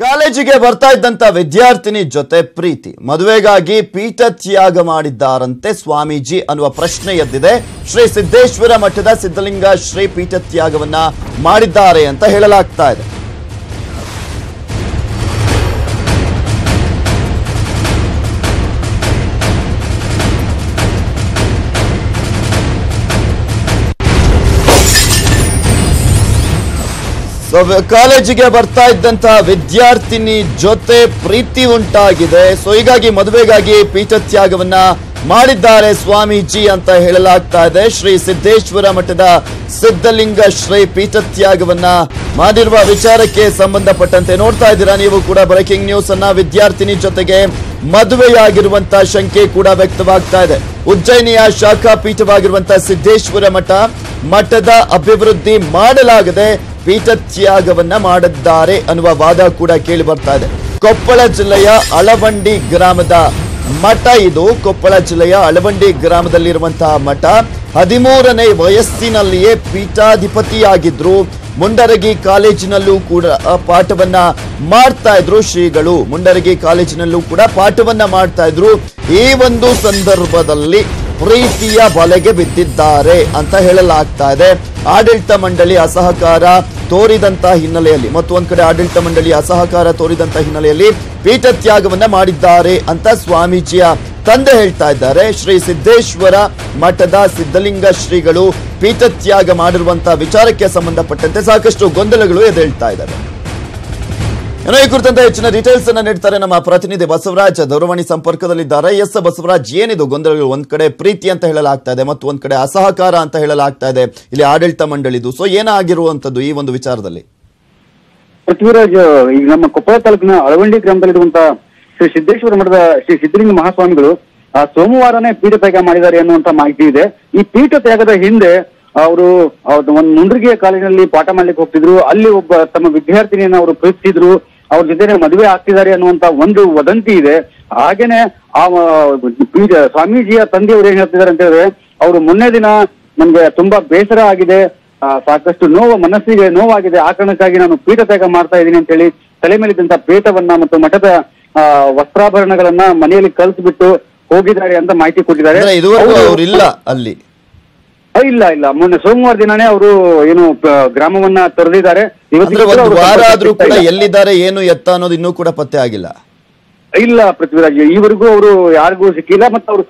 ಕಾಲೇಜಿಗೆ ಬರ್ತಾ ಇದ್ದಂತ ವಿದ್ಯಾರ್ಥಿನಿ ಜೊತೆ ಪ್ರೀತಿ ಮದುವೆಗಾಗಿ ಪೀಠ ತ್ಯಾಗ ಮಾಡಿದ್ದಾರಂತೆ ಸ್ವಾಮೀಜಿ ಅನ್ನುವ ಪ್ರಶ್ನೆ ಎದ್ದಿದೆ. ಶ್ರೀ ಸಿದ್ದೇಶ್ವರ ಮಠದ ಸಿದ್ಧಲಿಂಗ ಶ್ರೀ ಪೀಠ ತ್ಯಾಗವನ್ನ ಮಾಡಿದ್ದಾರೆ ಅಂತ ಹೇಳಲಾಗ್ತಾ ಇದೆ. ಕಾಲೇಜಿಗೆ ಬರ್ತಾ ಇದ್ದಂತಹ ವಿದ್ಯಾರ್ಥಿನಿ ಜೊತೆ ಪ್ರೀತಿ ಉಂಟಾಗಿದೆ. ಸೊ ಹೀಗಾಗಿ ಮದುವೆಗಾಗಿ ಪೀಠ ತ್ಯಾಗವನ್ನ ಮಾಡಿದ್ದಾರೆ ಸ್ವಾಮೀಜಿ ಅಂತ ಹೇಳಲಾಗ್ತಾ ಇದೆ. ಶ್ರೀ ಸಿದ್ದೇಶ್ವರ ಮಠದ ಸಿದ್ಧಲಿಂಗ ಶ್ರೀ ಪೀಠ ತ್ಯಾಗವನ್ನ ಮಾಡಿರುವ ವಿಚಾರಕ್ಕೆ ಸಂಬಂಧಪಟ್ಟಂತೆ ನೋಡ್ತಾ ಇದ್ದೀರಾ ನೀವು ಕೂಡ ಬ್ರೇಕಿಂಗ್ ನ್ಯೂಸ್ ಅನ್ನ. ವಿದ್ಯಾರ್ಥಿನಿ ಜೊತೆಗೆ ಮದುವೆಯಾಗಿರುವಂತಹ ಶಂಕೆ ಕೂಡ ವ್ಯಕ್ತವಾಗ್ತಾ ಇದೆ. ಉಜ್ಜಯಿನಿಯ ಶಾಖಾ ಪೀಠವಾಗಿರುವಂತಹ ಸಿದ್ದೇಶ್ವರ ಮಠದ ಅಭಿವೃದ್ಧಿ ಮಾಡಲಾಗದೆ ಪೀಠ ತ್ಯಾಗವನ್ನ ಮಾಡಿದ್ದಾರೆ ಅನ್ನುವ ವಾದ ಕೂಡ ಕೇಳಿ ಬರ್ತಾ ಇದೆ. ಕೊಪ್ಪಳ ಜಿಲ್ಲೆಯ ಅಳವಂಡಿ ಗ್ರಾಮದ ಮಠ ಇದು. ಕೊಪ್ಪಳ ಜಿಲ್ಲೆಯ ಅಳವಂಡಿ ಗ್ರಾಮದಲ್ಲಿರುವಂತಹ ಮಠ 13ನೇ ವಯಸ್ಸಿನಲ್ಲಿಯೇ ಪೀಠಾಧಿಪತಿಯಾಗಿದ್ರು. ಮುಂಡರಗಿ ಕಾಲೇಜಿನಲ್ಲೂ ಕೂಡ ಪಾಠವನ್ನ ಮಾಡ್ತಾ ಇದ್ರು ಶ್ರೀಗಳು. ಮುಂಡರಗಿ ಕಾಲೇಜಿನಲ್ಲೂ ಕೂಡ ಪಾಠವನ್ನ ಮಾಡ್ತಾ ಇದ್ರು. ಈ ಒಂದು ಸಂದರ್ಭದಲ್ಲಿ ಪ್ರೀತಿಯ ಬಲೆಗೆ ಬಿದ್ದಿದ್ದಾರೆ ಅಂತ ಹೇಳಲಾಗ್ತಾ ಇದೆ. ಆಡಳಿತ ಮಂಡಳಿ ಅಸಹಕಾರ ತೋರಿದಂತ ಹಿನ್ನೆಲೆಯಲ್ಲಿ ಮತ್ತೊಂದು ಕಡೆ ಆಡಳಿತ ಮಂಡಳಿ ಅಸಹಕಾರ ತೋರಿದಂತ ಹಿನ್ನೆಲೆಯಲ್ಲಿ ಪೀಠ ತ್ಯಾಗವನ್ನ ಮಾಡಿದ್ದಾರೆ ಅಂತ ಸ್ವಾಮೀಜಿಯ ತಂದೆ ಹೇಳ್ತಾ ಇದ್ದಾರೆ. ಶ್ರೀ ಸಿದ್ದೇಶ್ವರ ಮಠದ ಸಿದ್ಧಲಿಂಗ ಶ್ರೀಗಳು ಪೀಠ ತ್ಯಾಗ ಮಾಡಿರುವಂತಹ ವಿಚಾರಕ್ಕೆ ಸಂಬಂಧಪಟ್ಟಂತೆ ಸಾಕಷ್ಟು ಗೊಂದಲಗಳು ಎದ್ದೇಳ್ತಾ ಇದ್ದಾರೆ. ಏನೋ ಈ ಕುರಿತಂತೆ ಹೆಚ್ಚಿನ ಡೀಟೇಲ್ಸ್ ಅನ್ನ ನೀಡ್ತಾರೆ ನಮ್ಮ ಪ್ರತಿನಿಧಿ ಬಸವರಾಜ್ ದೂರವಾಣಿ ಸಂಪರ್ಕದಲ್ಲಿದ್ದಾರೆ. ಎಸ್ ಬಸವರಾಜ್, ಏನಿದು ಗೊಂದಲಗಳು? ಒಂದ್ ಕಡೆ ಪ್ರೀತಿ ಅಂತ ಹೇಳಲಾಗ್ತಾ ಇದೆ ಮತ್ತು ಒಂದ್ ಕಡೆ ಅಸಹಕಾರ ಅಂತ ಹೇಳಲಾಗ್ತಾ ಇದೆ ಇಲ್ಲಿ ಆಡಳಿತ ಮಂಡಳಿದು. ಸೊ ಏನಾಗಿರುವಂತದ್ದು ಈ ಒಂದು ವಿಚಾರದಲ್ಲಿ? ಪೃಥ್ವಿರಾಜ್, ಈಗ ನಮ್ಮ ಕೊಪ್ಪಳ ತಾಲೂಕಿನ ಅಳವಂಡಿ ಗ್ರಾಮದಲ್ಲಿರುವಂತಹ ಶ್ರೀ ಸಿದ್ದೇಶ್ವರ ಮಠದ ಶ್ರೀ ಸಿದ್ದಲಿಂಗ ಮಹಾಸ್ವಾಮಿಗಳು ಸೋಮವಾರನೇ ಪೀಠ ತ್ಯಾಗ ಮಾಡಿದ್ದಾರೆ ಅನ್ನುವಂತ ಮಾಹಿತಿ ಇದೆ. ಈ ಪೀಠ ತ್ಯಾಗದ ಹಿಂದೆ ಅವರು ಒಂದು ಮುಂಡ್ರಿಗೆಯ ಕಾಲೇಜಿನಲ್ಲಿ ಪಾಠ ಮಾಡ್ಲಿಕ್ಕೆ ಹೋಗ್ತಿದ್ರು. ಅಲ್ಲಿ ಒಬ್ಬ ತಮ್ಮ ವಿದ್ಯಾರ್ಥಿನಿಯನ್ನು ಅವರು ಪ್ರೀತಿಸಿದ್ರು. ಅವ್ರ ಜೊತೆ ಮದುವೆ ಆಗ್ತಿದ್ದಾರೆ ಅನ್ನುವಂತ ಒಂದು ವದಂತಿ ಇದೆ. ಹಾಗೇನೆ ಆ ಸ್ವಾಮೀಜಿಯ ತಂದೆಯವರು ಏನ್ ಹೇಳ್ತಿದ್ದಾರೆ ಅಂತ ಹೇಳಿದ್ರೆ, ಅವರು ಮೊನ್ನೆ ದಿನ ನನ್ಗೆ ತುಂಬಾ ಬೇಸರ ಆಗಿದೆ, ಸಾಕಷ್ಟು ಮನಸ್ಸಿಗೆ ನೋವಾಗಿದೆ, ಆ ಕಾರಣಕ್ಕಾಗಿ ನಾನು ಪೀಠ ತ್ಯಾಗ ಮಾಡ್ತಾ ಇದ್ದೀನಿ ಅಂತ ಹೇಳಿ ತಲೆ ಮೇಲಿದ್ದಂತ ಪೀಠವನ್ನ ಮತ್ತು ಮಠದ ವಸ್ತ್ರಾಭರಣಗಳನ್ನ ಮನೆಯಲ್ಲಿ ಕಲಿಸ್ಬಿಟ್ಟು ಹೋಗಿದ್ದಾರೆ ಅಂತ ಮಾಹಿತಿ ಕೊಟ್ಟಿದ್ದಾರೆ. ಇಲ್ಲ ಮೊನ್ನೆ ಸೋಮವಾರ ದಿನಾನೇ ಅವರು ಏನು ಗ್ರಾಮವನ್ನ ತೊರೆದಿದ್ದಾರೆ. ಎಲ್ಲಿದ್ದಾರೆ ಏನು ಎತ್ತ ಅನ್ನೋದು ಇನ್ನೂ ಕೂಡ ಪತ್ತೆ ಆಗಿಲ್ಲ. ಇಲ್ಲ ಪೃಥ್ವಿರಾಜ್, ಈವರೆಗೂ ಅವರು ಯಾರಿಗೂ ಸಿಕ್ಕಿಲ್ಲ ಮತ್ತು ಅವ್ರ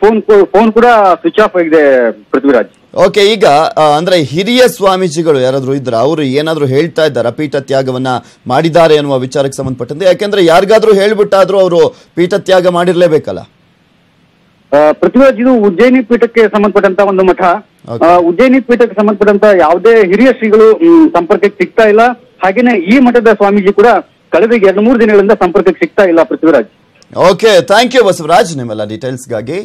ಫೋನ್ ಕೂಡ ಸ್ವಿಚ್ ಆಫ್ ಆಗಿದೆ ಪೃಥ್ವಿರಾಜ್. ಓಕೆ, ಈಗ ಅಂದ್ರೆ ಹಿರಿಯ ಸ್ವಾಮೀಜಿಗಳು ಯಾರಾದ್ರೂ ಇದ್ರ ಅವರು ಏನಾದ್ರು ಹೇಳ್ತಾ ಇದ್ದಾರ ಪೀಠ ತ್ಯಾಗವನ್ನ ಮಾಡಿದ್ದಾರೆ ಅನ್ನುವ ವಿಚಾರಕ್ಕೆ ಸಂಬಂಧಪಟ್ಟಂತೆ? ಯಾಕೆಂದ್ರೆ ಯಾರಿಗಾದ್ರೂ ಹೇಳ್ಬಿಟ್ಟಾದ್ರೂ ಅವರು ಪೀಠ ತ್ಯಾಗ ಮಾಡಿರ್ಲೇಬೇಕಲ್ಲ. ಪೃಥ್ವಿರಾಜ್, ಇದು ಉಜ್ಜಯಿನಿ ಪೀಠಕ್ಕೆ ಸಂಬಂಧಪಟ್ಟಂತ ಒಂದು ಮಠ. ಉಜ್ಜಯಿನಿ ಪೀಠಕ್ಕೆ ಸಂಬಂಧಪಟ್ಟಂತ ಯಾವುದೇ ಹಿರಿಯ ಶ್ರೀಗಳು ಸಂಪರ್ಕಕ್ಕೆ ಸಿಗ್ತಾ ಇಲ್ಲ. ಹಾಗೇನೆ ಈ ಮಠದ ಸ್ವಾಮೀಜಿ ಕೂಡ ಕಳೆದ 2-3 ದಿನಗಳಿಂದ ಸಂಪರ್ಕಕ್ಕೆ ಸಿಗ್ತಾ ಇಲ್ಲ Prithviraj. Okay, thank you Basavaraj ನಿಮ್ಮೆಲ್ಲ ಡೀಟೇಲ್ಸ್ಗಾಗಿ.